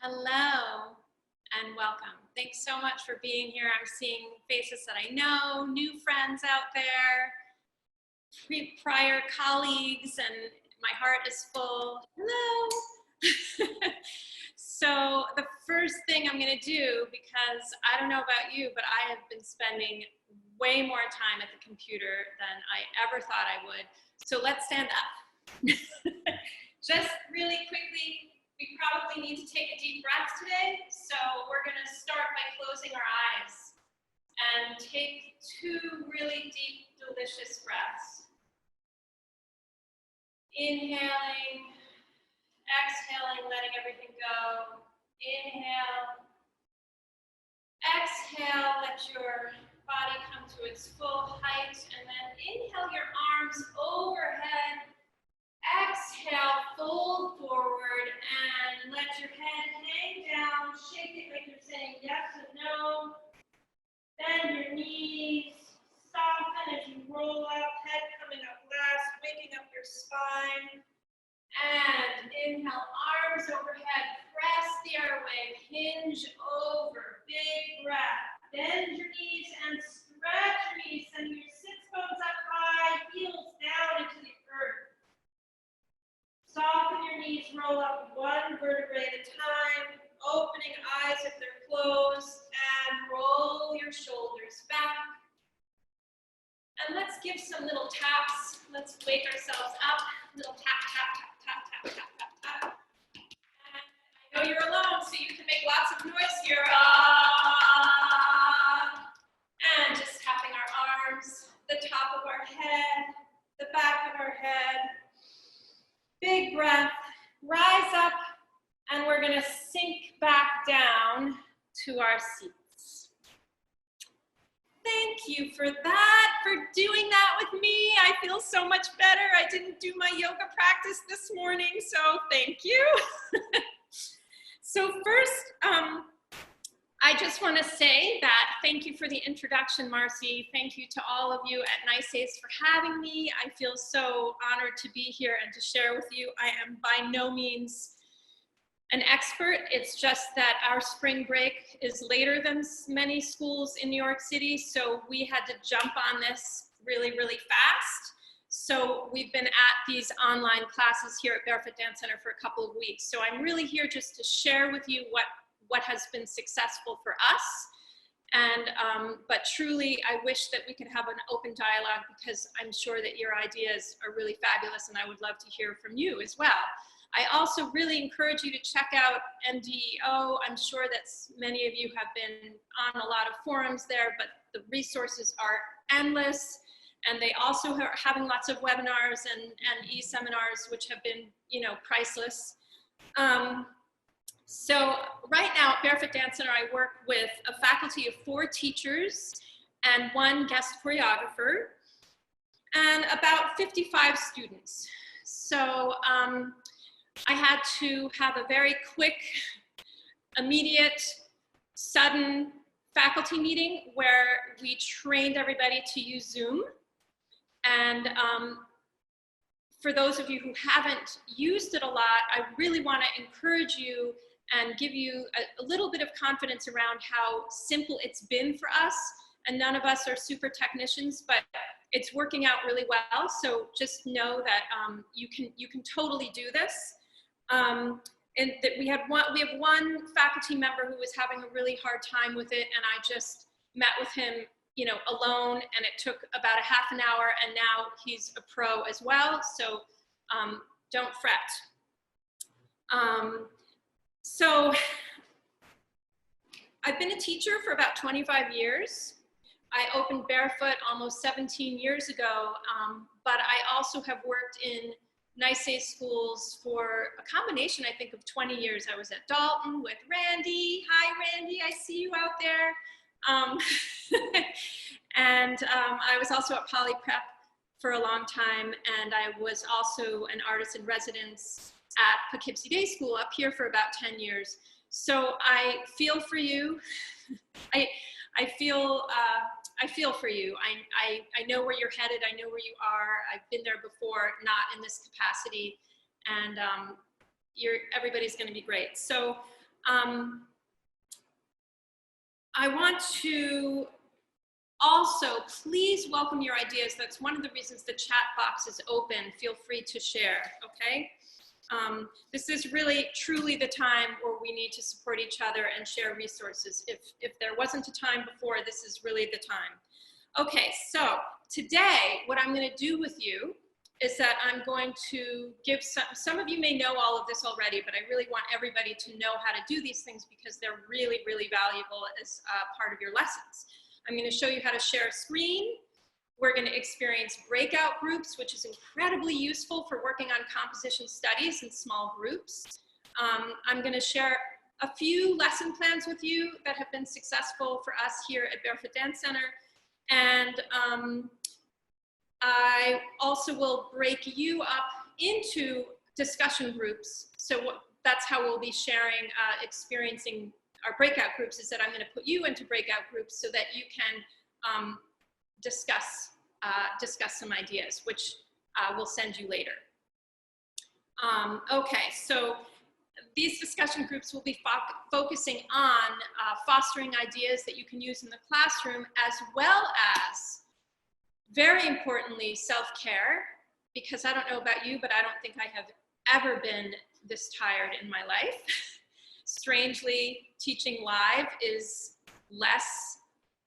Hello and welcome. Thanks so much for being here. I'm seeing faces that I know, new friends out there, prior colleagues, and my heart is full. Hello. So the first thing I'm going to do, because I don't know about you, but I have been spending way more time at the computer than I ever thought I would. So let's stand up. Just really quickly, we probably need to take a deep breath today. So we're going to start by closing our eyes and take 2 really deep, delicious breaths. Inhaling, exhaling, letting everything go. Inhale, exhale, let your body come to its full height, and then inhale your arms overhead. Exhale, fold forward, and let your head hang down. Shake it like you're saying yes and no. Bend your knees, soften as you roll up, head coming up last, waking up your spine. And inhale, arms overhead, press the airway, hinge over, big breath. Bend your knees and stretch your knees, send your sits bones up high, heels down into the earth. Soften your knees, roll up 1 vertebrae at a time, opening eyes if they're closed, and roll your shoulders back. And let's give some little taps. Let's wake ourselves up. Little tap, tap, tap, tap, tap, tap, tap, tap. And I know you're alone, so you can make lots of noise here. And just tapping our arms, the top of our head, the back of our head. Big breath, rise up, and we're going to sink back down to our seats. Thank you for that, for doing that with me. I feel so much better. I didn't do my yoga practice this morning, so thank you. So first, I just want to say that thank you for the introduction, Marcy. Thank you to all of you at NYSAIS for having me. I feel so honored to be here and to share with you. I am by no means an expert. It's just that our spring break is later than many schools in New York City, so we had to jump on this really, really fast. So we've been at these online classes here at Barefoot Dance Center for a couple of weeks. So I'm really here just to share with you what has been successful for us. And, but truly, I wish that we could have an open dialogue, because I'm sure that your ideas are really fabulous and I would love to hear from you as well. I also really encourage you to check out NDEO. I'm sure that many of you have been on a lot of forums there, but the resources are endless. And they also are having lots of webinars and eSeminars, which have been, you know, priceless. So right now at Barefoot Dance Center, I work with a faculty of 4 teachers and 1 guest choreographer and about 55 students. So I had to have a very quick, immediate, sudden faculty meeting where we trained everybody to use Zoom. And for those of you who haven't used it a lot, I really want to encourage you and give you a little bit of confidence around how simple it's been for us. And none of us are super technicians, but it's working out really well. So just know that you can totally do this. And that we have one faculty member who was having a really hard time with it, and I just met with him, you know, alone, and it took about a half an hour, and now he's a pro as well. So don't fret. So I've been a teacher for about 25 years. I opened Barefoot almost 17 years ago, but I also have worked in NYSAIS schools for a combination, I think, of 20 years. I was at Dalton with Randy. Hi, Randy, I see you out there. And I was also at Poly Prep for a long time, and I was also an artist in residence at Poughkeepsie Day School up here for about 10 years. So I feel for you. I feel for you. I know where you're headed. I know where you are. I've been there before, not in this capacity, and everybody's going to be great. So I want to also please welcome your ideas. That's one of the reasons the chat box is open. Feel free to share, okay? This is really truly the time where we need to support each other and share resources. If there wasn't a time before, this is really the time. Okay, so today what I'm going to do with you is that I'm going to give some of you may know all of this already, but I really want everybody to know how to do these things because they're really, really valuable as part of your lessons. I'm going to show you how to share a screen. We're going to experience breakout groups, which is incredibly useful for working on composition studies in small groups. I'm going to share a few lesson plans with you that have been successful for us here at Barefoot Dance Center. And I also will break you up into discussion groups. So that's how we'll be sharing, experiencing our breakout groups, is that I'm going to put you into breakout groups so that you can discuss some ideas, which we'll send you later. Okay, so these discussion groups will be focusing on fostering ideas that you can use in the classroom, as well as, very importantly, self-care, because I don't know about you, but I don't think I have ever been this tired in my life. Strangely, teaching live is less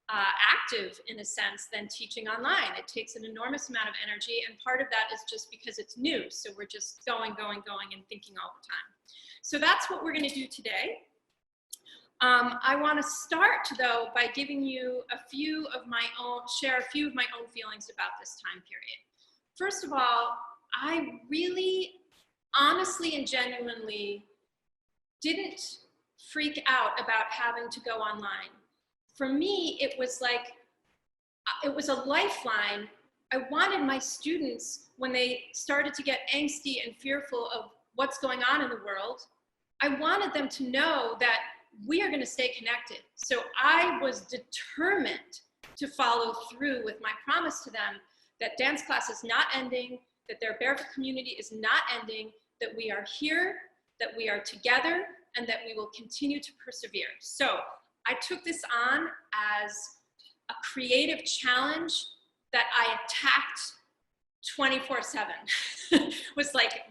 active in a sense than teaching online. It takes an enormous amount of energy, and part of that is just because it's new. So we're just going and thinking all the time. So that's what we're going to do today. I want to start though by giving you share a few of my own feelings about this time period. First of all, I really honestly and genuinely didn't freak out about having to go online. For me, it was a lifeline. I wanted my students, when they started to get angsty and fearful of what's going on in the world, I wanted them to know that we are going to stay connected. So I was determined to follow through with my promise to them that dance class is not ending, that their Barefoot community is not ending, that we are here, that we are together, and that we will continue to persevere. So I took this on as a creative challenge that I attacked 24/7. Was like,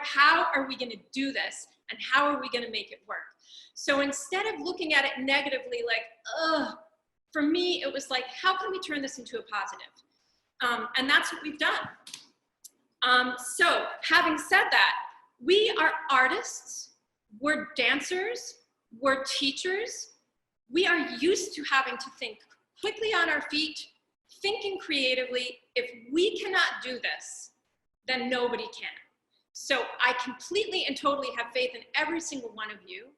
how are we going to do this, and how are we going to make it work? So instead of looking at it negatively, like, ugh, for me, it was like, how can we turn this into a positive? And that's what we've done. So having said that, we are artists, we're dancers, we're teachers. We are used to having to think quickly on our feet, thinking creatively. If we cannot do this, then nobody can. So I completely and totally have faith in every single one of you.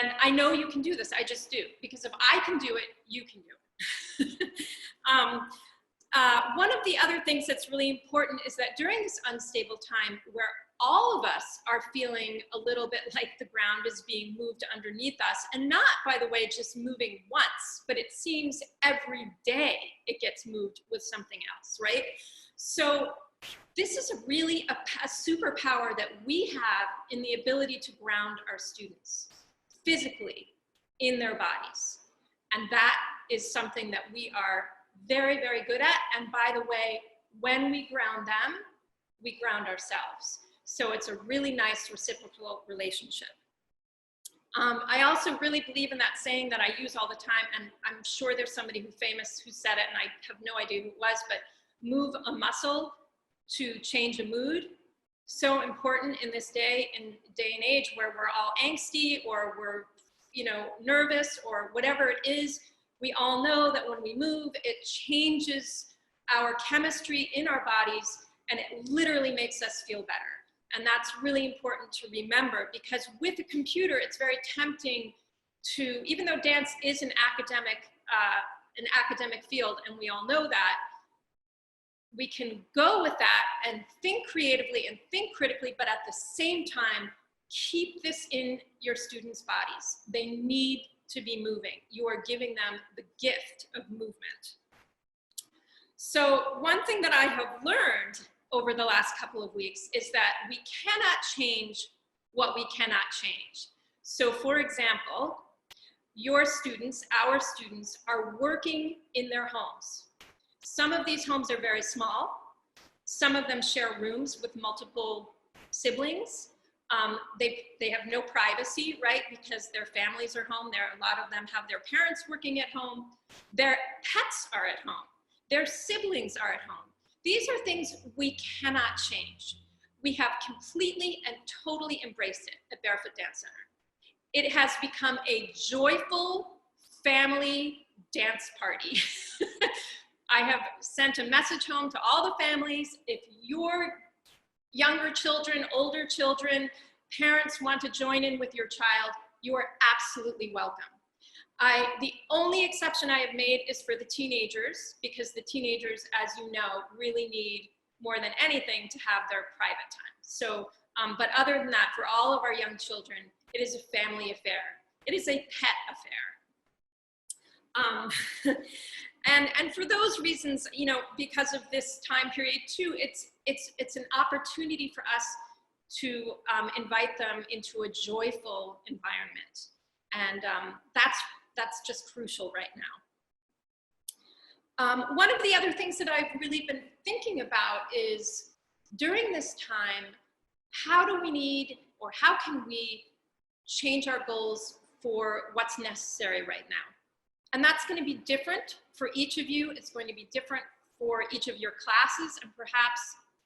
And I know you can do this, I just do. Because if I can do it, you can do it. One of the other things that's really important is that during this unstable time where all of us are feeling a little bit like the ground is being moved underneath us, and not, by the way, just moving once, but it seems every day it gets moved with something else, right? So this is really a superpower that we have in the ability to ground our students physically in their bodies. And that is something that we are very, very good at. And by the way, when we ground them, we ground ourselves. So it's a really nice reciprocal relationship. I also really believe in that saying that I use all the time, and I'm sure there's somebody famous who said it, and I have no idea who it was, but move a muscle to change a mood. So important in this day and age where we're all angsty, or we're, nervous, or whatever it is. We all know that when we move, it changes our chemistry in our bodies, and it literally makes us feel better. And that's really important to remember, because with a computer, it's very tempting to, even though dance is an academic field, and we all know that, we can go with that and think creatively and think critically, but at the same time, keep this in your students' bodies. They need to be moving. You are giving them the gift of movement. So one thing that I have learned over the last couple of weeks is that we cannot change what we cannot change. So for example, your students, our students, are working in their homes. Some of these homes are very small. Some of them share rooms with multiple siblings. They have no privacy, right? Because their families are home. A lot of them have their parents working at home. Their pets are at home. Their siblings are at home. These are things we cannot change. We have completely and totally embraced it at Barefoot Dance Center. It has become a joyful family dance party. I have sent a message home to all the families. If your younger children, older children, parents want to join in with your child, you are absolutely welcome. The only exception I have made is for the teenagers, because the teenagers, as you know, really need more than anything to have their private time. So, but other than that, for all of our young children, it is a family affair. It is a pet affair. And for those reasons, you know, because of this time period too, it's an opportunity for us to invite them into a joyful environment. And that's just crucial right now. One of the other things that I've really been thinking about is, during this time, how do we need, or how can we change our goals for what's necessary right now? And that's going to be different for each of you. It's going to be different for each of your classes and perhaps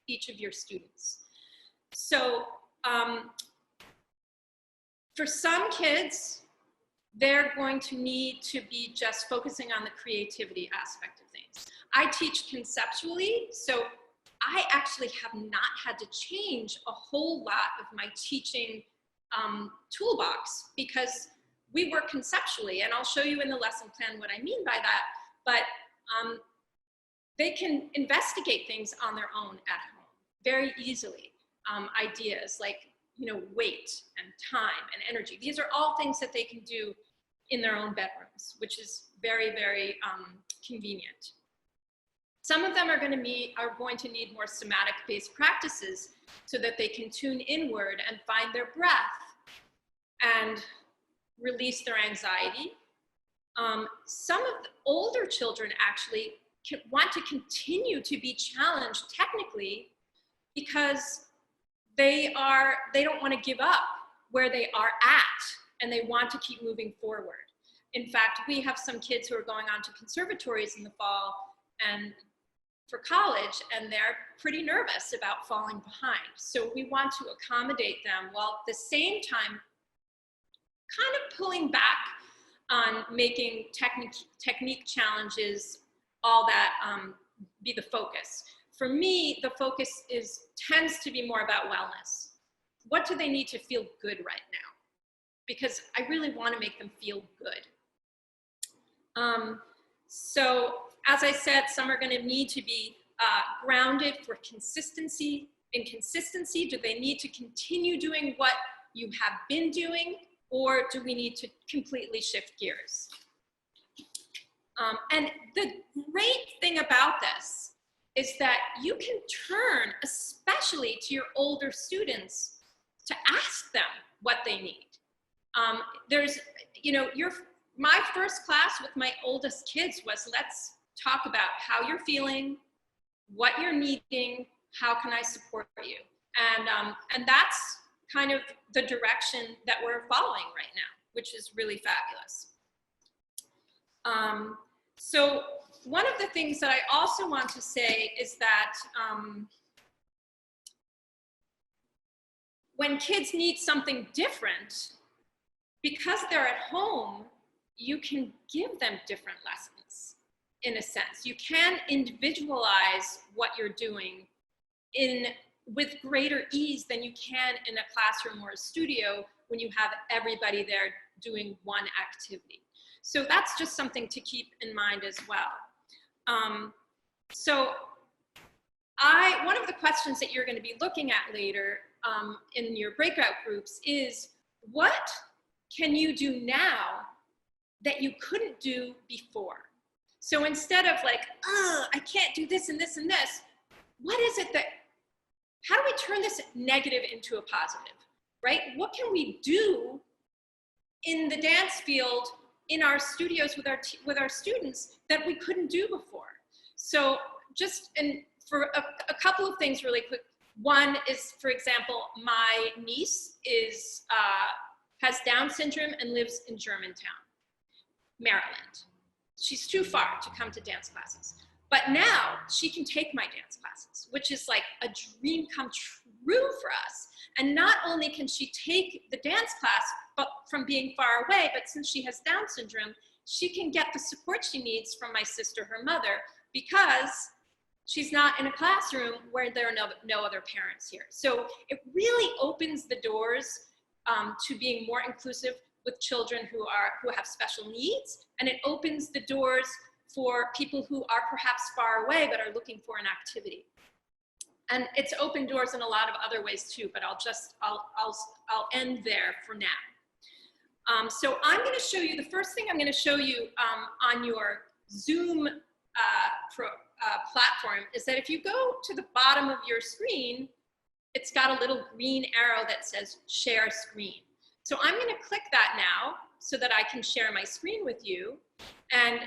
each of your students. So for some kids, they're going to need to be just focusing on the creativity aspect of things. I teach conceptually, so I actually have not had to change a whole lot of my teaching toolbox, because we work conceptually, and I'll show you in the lesson plan what I mean by that, but they can investigate things on their own at home very easily. Ideas like, you know, weight and time and energy. These are all things that they can do in their own bedrooms, which is very, very convenient. Some of them are going to need more somatic-based practices so that they can tune inward and find their breath and release their anxiety. Some of the older children actually want to continue to be challenged technically because they don't want to give up where they are at, and they want to keep moving forward. In fact, we have some kids who are going on to conservatories in the fall and for college, and they're pretty nervous about falling behind. So we want to accommodate them while at the same time kind of pulling back on making technique challenges all that be the focus. For me, the focus tends to be more about wellness. What do they need to feel good right now? Because I really want to make them feel good. So as I said, some are going to need to be grounded for consistency. In consistency, do they need to continue doing what you have been doing, or do we need to completely shift gears? And the great thing about this is that you can turn, especially to your older students, to ask them what they need. There's, you know, my first class with my oldest kids was, let's talk about how you're feeling, what you're needing, how can I support you? And that's kind of the direction that we're following right now, which is really fabulous. So one of the things that I also want to say is that when kids need something different, because they're at home, you can give them different lessons, in a sense. You can individualize what you're doing with greater ease than you can in a classroom or a studio when you have everybody there doing one activity. So that's just something to keep in mind as well. So one of the questions that you're going to be looking at later in your breakout groups is, what can you do now that you couldn't do before? So instead of like, oh, I can't do this and this and this, what is it that, how do we turn this negative into a positive, right? What can we do in the dance field, in our studios with our students that we couldn't do before. So for a couple of things really quick. One is, for example, my niece has Down syndrome and lives in Germantown, Maryland. She's too far to come to dance classes. But now she can take my dance classes, which is like a dream come true for us. And not only can she take the dance class but from being far away, but since she has Down syndrome, she can get the support she needs from my sister, her mother, because she's not in a classroom where there are no other parents here. So it really opens the doors to being more inclusive with children who have special needs, and it opens the doors for people who are perhaps far away but are looking for an activity. And it's opened doors in a lot of other ways too, but I'll end there for now. So I'm going to show you, the first thing I'm going to show you on your Zoom platform is that if you go to the bottom of your screen, it's got a little green arrow that says share screen. So I'm going to click that now so that I can share my screen with you. And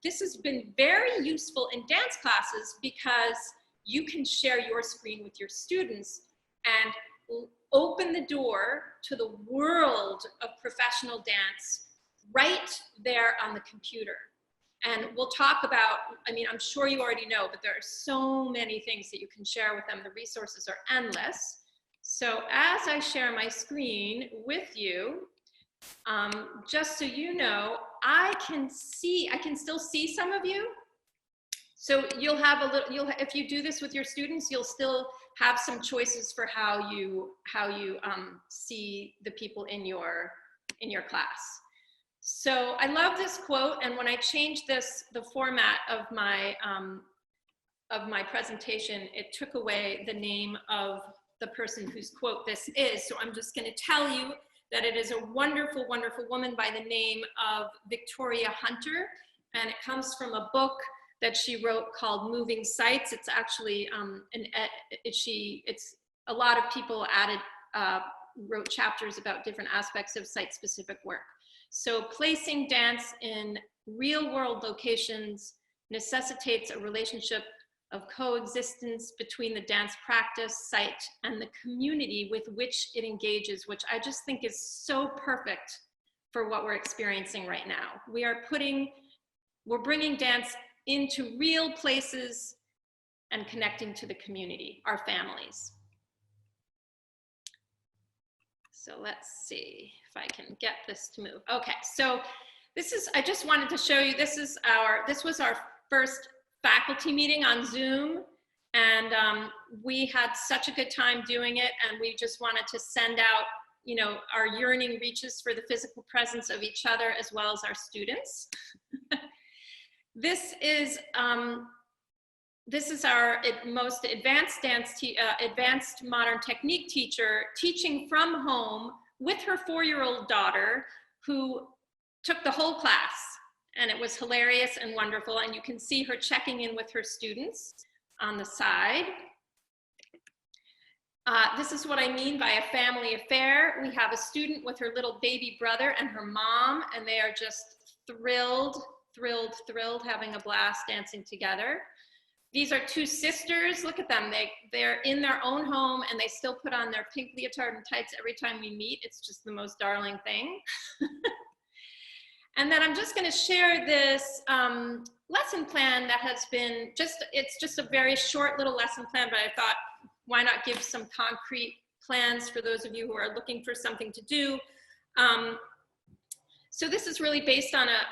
this has been very useful in dance classes because you can share your screen with your students and open the door to the world of professional dance right there on the computer. And we'll talk about, I mean, I'm sure you already know, but there are so many things that you can share with them. The resources are endless. So as I share my screen with you, just so you know, I can still see some of you. So you'll have a little, if you do this with your students, you'll still have some choices for how you see the people in your class. So I love this quote, and when I changed the format of my presentation, it took away the name of the person whose quote this is. So I'm just going to tell you that it is a wonderful, wonderful woman by the name of Victoria Hunter, and it comes from a book that she wrote called Moving Sights. It's actually it's a lot of people wrote chapters about different aspects of site-specific work. So placing dance in real-world locations necessitates a relationship of coexistence between the dance practice, site, and the community with which it engages, which I just think is so perfect for what we're experiencing right now. We're bringing dance into real places and connecting to the community, our families. So let's see if I can get this to move. Okay, so I just wanted to show you, this was our first faculty meeting on Zoom, and we had such a good time doing it, and we just wanted to send out, you know, our yearning reaches for the physical presence of each other as well as our students. This is our most advanced advanced modern technique teacher teaching from home with her 4-year-old daughter, who took the whole class, and it was hilarious and wonderful. And you can see her checking in with her students on the side. This is what I mean by a family affair. We have a student with her little baby brother and her mom, and they are just thrilled having a blast dancing together. These are 2 sisters. Look at them. They're in their own home, and they still put on their pink leotard and tights every time we meet. It's just the most darling thing. And then I'm just going to share this lesson plan that has been it's just a very short little lesson plan, but I thought, why not give some concrete plans for those of you who are looking for something to do. So this is really based on a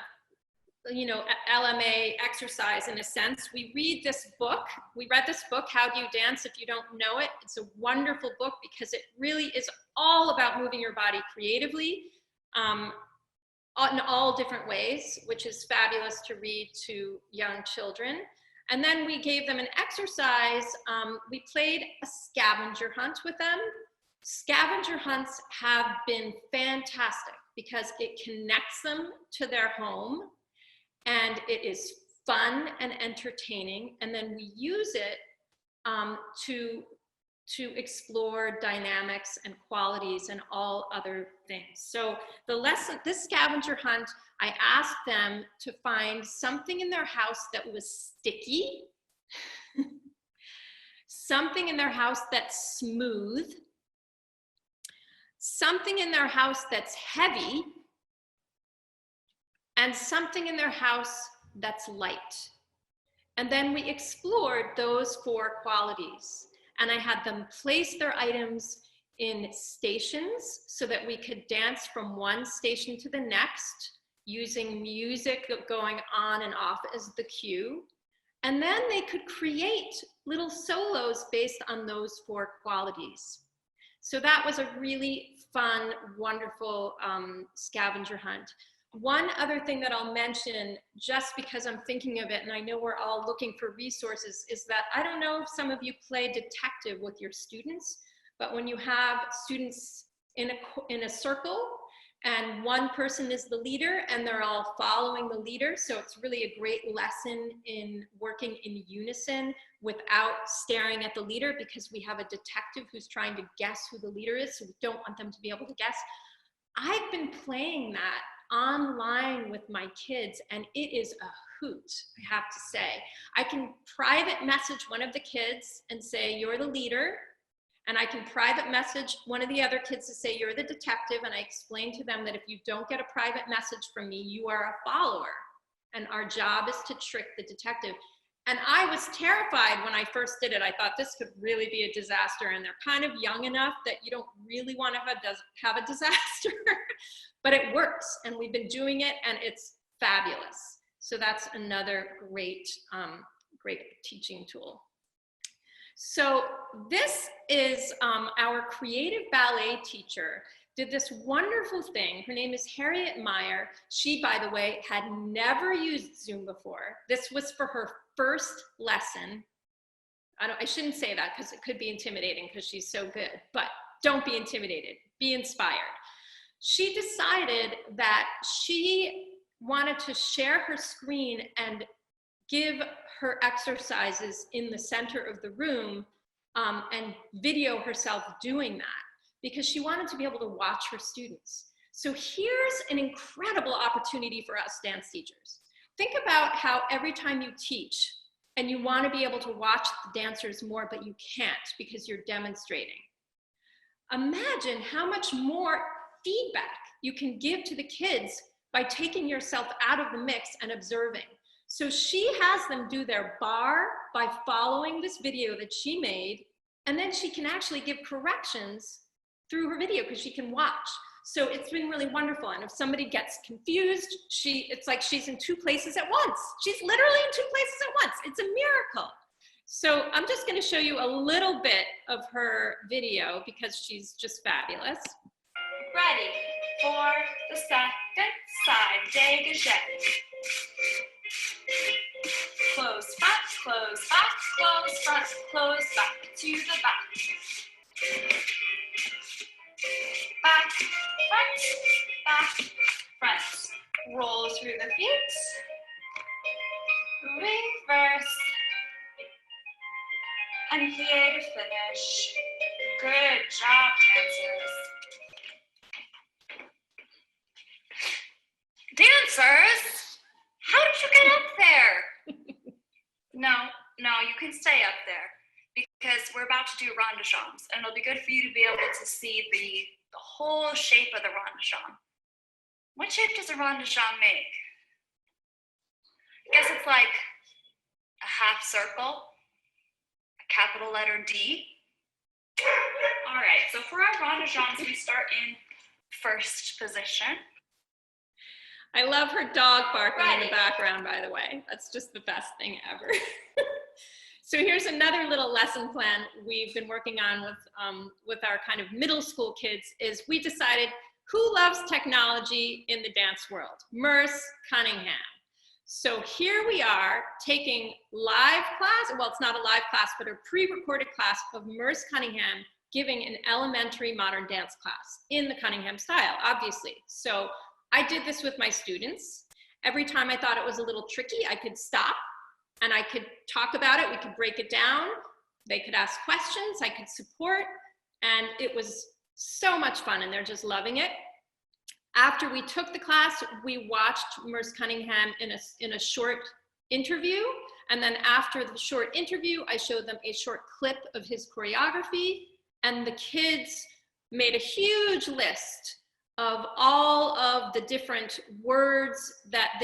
LMA exercise in a sense. We read this book. We read this book, How Do You Dance If You Don't Know It? It's a wonderful book because it really is all about moving your body creatively in all different ways, which is fabulous to read to young children. And then we gave them an exercise. We played a scavenger hunt with them. Scavenger hunts have been fantastic because it connects them to their home, and it is fun and entertaining. And then we use it to explore dynamics and qualities and all other things. So the lesson, this scavenger hunt, I asked them to find something in their house that was sticky, something in their house that's smooth, something in their house that's heavy, and something in their house that's light. And then we explored those 4 qualities. And I had them place their items in stations so that we could dance from one station to the next, using music going on and off as the cue. And then they could create little solos based on those 4 qualities. So that was a really fun, wonderful scavenger hunt. One other thing that I'll mention, just because I'm thinking of it, and I know we're all looking for resources, is that I don't know if some of you play detective with your students, but when you have students in a circle and one person is the leader and they're all following the leader, so it's really a great lesson in working in unison without staring at the leader, because we have a detective who's trying to guess who the leader is, so we don't want them to be able to guess. I've been playing that online with my kids, and it is a hoot, I have to say. I can private message one of the kids and say, you're the leader, and I can private message one of the other kids to say, you're the detective, and I explain to them that if you don't get a private message from me, you are a follower, and our job is to trick the detective. And I was terrified when I first did it. I thought this could really be a disaster, and they're kind of young enough that you don't really want to have a disaster. But it works, and we've been doing it, and it's fabulous. So that's another great, great teaching tool. So this is our creative ballet teacher did this wonderful thing. Her name is Harriet Meyer. She, by the way, had never used Zoom before. This was for her first lesson. I shouldn't say that because it could be intimidating because she's so good, but don't be intimidated, be inspired. She decided that she wanted to share her screen and give her exercises in the center of the room and video herself doing that, because she wanted to be able to watch her students. So here's an incredible opportunity for us dance teachers. Think about how every time you teach and you want to be able to watch the dancers more, but you can't because you're demonstrating. Imagine how much more feedback you can give to the kids by taking yourself out of the mix and observing. So she has them do their bar by following this video that she made, and then she can actually give corrections through her video because she can watch. So it's been really wonderful. And if somebody gets confused, it's like she's in 2 places at once. She's literally in 2 places at once. It's a miracle. So I'm just going to show you a little bit of her video because she's just fabulous. Ready for the second side dégagé. Close back, close back, close front, close back to the back. Back, front, back, front. Roll through the feet. Reverse. And here to finish. Good job, dancers. Dancers, how did you get up there? No, you can stay up there because we're about to do ronde-jambs, and it'll be good for you to be able to see the whole shape of the ronde-jambe. What shape does a ronde-jambe make? I guess it's like a half circle, a capital letter D. All right, so for our ronde-jambs, we start in first position. I love her dog barking in the background, by the way. That's just the best thing ever. So here's another little lesson plan we've been working on with our kind of middle school kids is we decided who loves technology in the dance world? Merce Cunningham. So here we are taking live class, well, it's not a live class, but a pre-recorded class of Merce Cunningham giving an elementary modern dance class in the Cunningham style, obviously. So I did this with my students. Every time I thought it was a little tricky, I could stop and I could talk about it. We could break it down. They could ask questions, I could support, and it was so much fun, and they're just loving it. After we took the class, we watched Merce Cunningham in a short interview, and then after the short interview, I showed them a short clip of his choreography, and the kids made a huge list of all of the different words that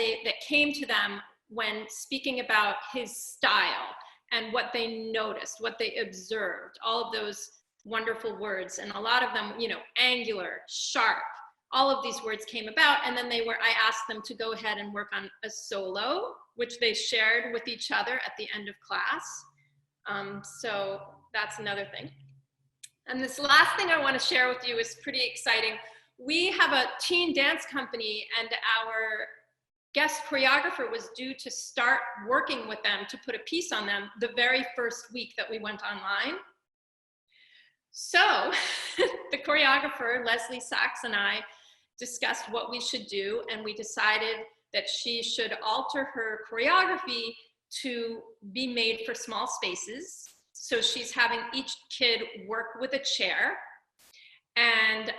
came to them when speaking about his style and what they noticed, what they observed, all of those wonderful words. And a lot of them, you know, angular, sharp, all of these words came about. And then I asked them to go ahead and work on a solo, which they shared with each other at the end of class. So that's another thing. And this last thing I want to share with you is pretty exciting. We have a teen dance company, and our guest choreographer was due to start working with them to put a piece on them the very first week that we went online. So the choreographer, Leslie Sachs, and I discussed what we should do, and we decided that she should alter her choreography to be made for small spaces. So she's having each kid work with a chair, and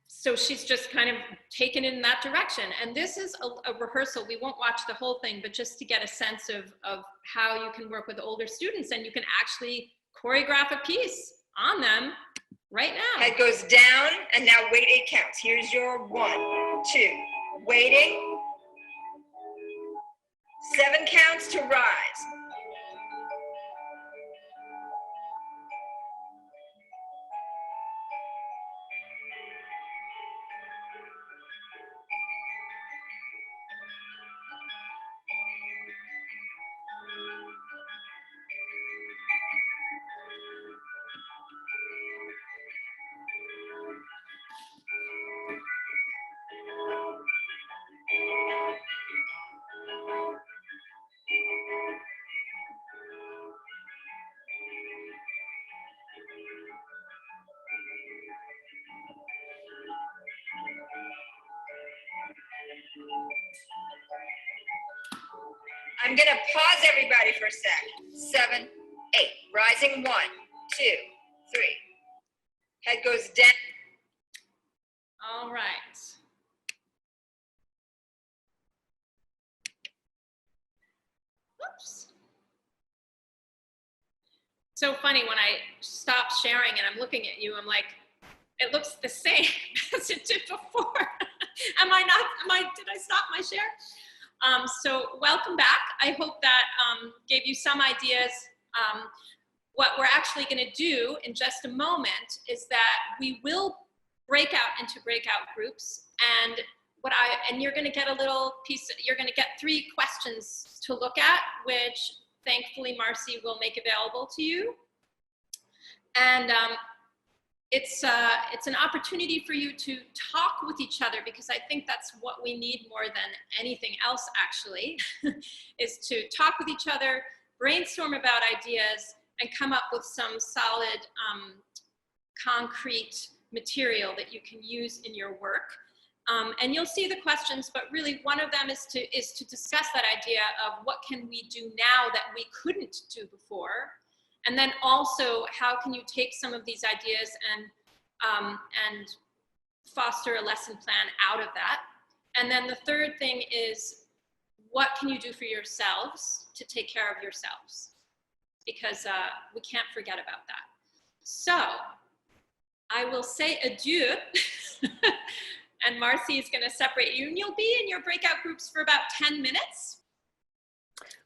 so she's just kind of taken it in that direction. And this is a rehearsal. We won't watch the whole thing, but just to get a sense of how you can work with older students, and you can actually choreograph a piece on them right now. Head goes down, and now wait 8 counts. Here's your 1, 2, waiting. 7 counts to rise. I'm gonna pause everybody for a sec. 7, 8, rising 1, 2, 3. Head goes down. All right. Oops. So funny, when I stop sharing and I'm looking at you, I'm like, it looks the same as it did before. Did I stop my share? So welcome back. I hope that gave you some ideas. What we're actually going to do in just a moment is that we will break out into breakout groups, and you're going to get a little piece. You're going to get 3 questions to look at, which thankfully Marcy will make available to you. And it's an opportunity for you to talk with each other, because I think that's what we need more than anything else, actually, is to talk with each other, brainstorm about ideas, and come up with some solid, concrete material that you can use in your work. And you'll see the questions, but really one of them is to discuss that idea of what can we do now that we couldn't do before. And then also, how can you take some of these ideas and foster a lesson plan out of that? And then the third thing is, what can you do for yourselves to take care of yourselves? Because we can't forget about that. So I will say adieu, and Marcy is going to separate you, and you'll be in your breakout groups for about 10 minutes.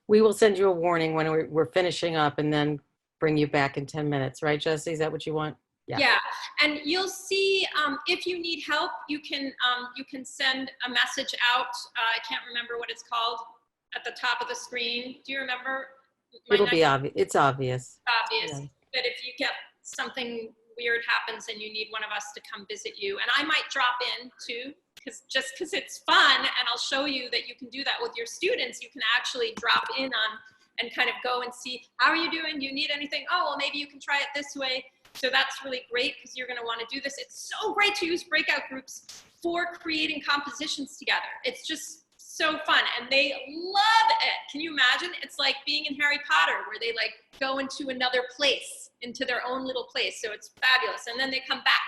We will send you a warning when we're finishing up, and then bring you back in 10 minutes, right, Jessie? Is that what you want? Yeah, and you'll see if you need help, you can send a message out. I can't remember what it's called, at the top of the screen. Do you remember? It'll be obvious. It's obvious. Obvious. Yeah. But if you get something weird happens and you need one of us to come visit you, and I might drop in too, because it's fun, and I'll show you that you can do that with your students. You can actually drop in on and kind of go and see, how are you doing? Do you need anything? Oh, well, maybe you can try it this way. So that's really great, because you're going to want to do this. It's so great to use breakout groups for creating compositions together. It's just so fun, and they love it. Can you imagine? It's like being in Harry Potter, where they like go into another place, into their own little place. So it's fabulous. And then they come back.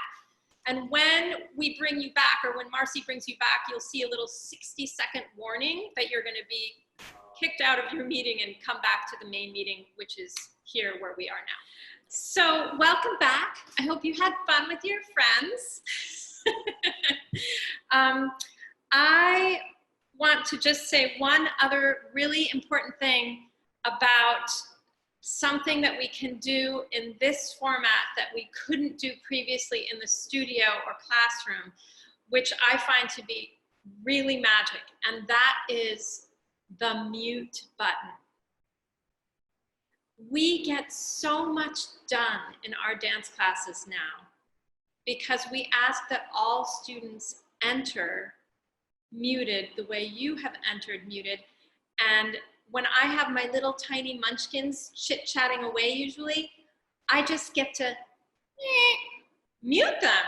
And when we bring you back, or when Marcy brings you back, you'll see a little 60-second warning that you're going to be kicked out of your meeting and come back to the main meeting, which is here where we are now. So welcome back. I hope you had fun with your friends. I want to just say one other really important thing about something that we can do in this format that we couldn't do previously in the studio or classroom, which I find to be really magic, and that is the mute button. We get so much done in our dance classes now because we ask that all students enter muted the way you have entered muted. And when I have my little tiny munchkins chit-chatting away usually, I just get to mute them.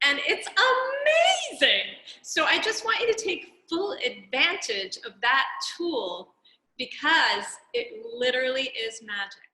And it's amazing. So I just want you to take full advantage of that tool because it literally is magic.